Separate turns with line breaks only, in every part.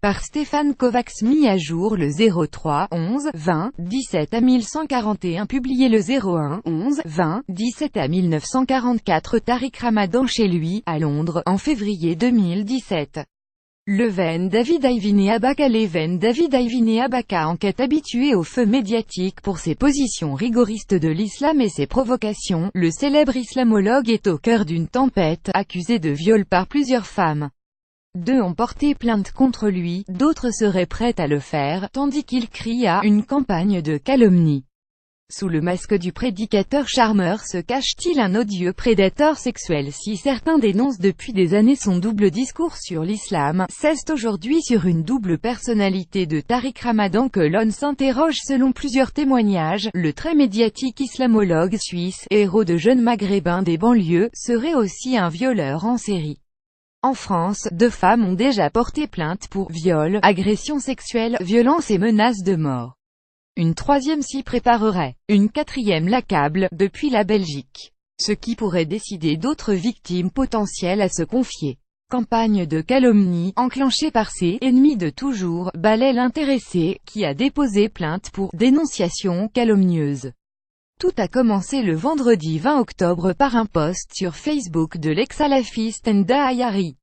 Par Stéphane Kovacs, mis à jour le 03-11-20-17 à 1141, publié le 01-11-20-17 à 1944. Tariq Ramadan chez lui, à Londres, en février 2017. Leven David Ayvine Abaka. Leven David Ayvine Abaka, enquête habitué au feu médiatique pour ses positions rigoristes de l'islam et ses provocations, le célèbre islamologue est au cœur d'une tempête, accusé de viol par plusieurs femmes. 2 ont porté plainte contre lui, d'autres seraient prêtes à le faire, tandis qu'il crie à une campagne de calomnie. Sous le masque du prédicateur charmeur se cache-t-il un odieux prédateur sexuel? Si certains dénoncent depuis des années son double discours sur l'islam, c'est aujourd'hui sur une double personnalité de Tariq Ramadan que l'on s'interroge. Selon plusieurs témoignages, le très médiatique islamologue suisse, héros de jeunes maghrébins des banlieues, serait aussi un violeur en série. En France, 2 femmes ont déjà porté plainte pour viol, agression sexuelle, violence et menaces de mort. Une 3e s'y préparerait. Une 4e l'accable, depuis la Belgique. Ce qui pourrait décider d'autres victimes potentielles à se confier. Campagne de calomnie, enclenchée par ses « ennemis de toujours », balaie l'intéressé, qui a déposé plainte pour « dénonciation calomnieuse ». Tout a commencé le vendredi 20 octobre par un post sur Facebook de l'ex-salafiste Enda Ayari.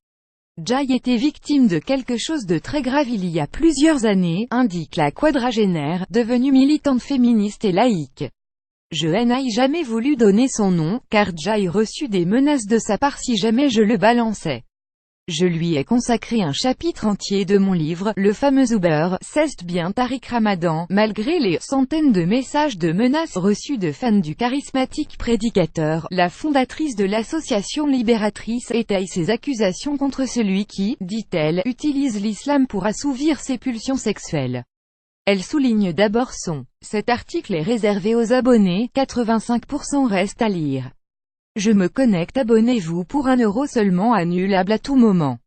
Jai était victime de quelque chose de très grave il y a plusieurs années, indique la quadragénaire, devenue militante féministe et laïque. Je n'ai jamais voulu donner son nom, car Jai reçut des menaces de sa part si jamais je le balançais. Je lui ai consacré un chapitre entier de mon livre, le fameux Uber, c'est bien Tariq Ramadan, malgré les centaines de messages de menaces reçus de fans du charismatique prédicateur. La fondatrice de l'association libératrice étaye ses accusations contre celui qui, dit-elle, utilise l'islam pour assouvir ses pulsions sexuelles. Elle souligne d'abord son. Cet article est réservé aux abonnés, 85% reste à lire. Je me connecte. Abonnez-vous pour 1 € seulement, annulable à tout moment.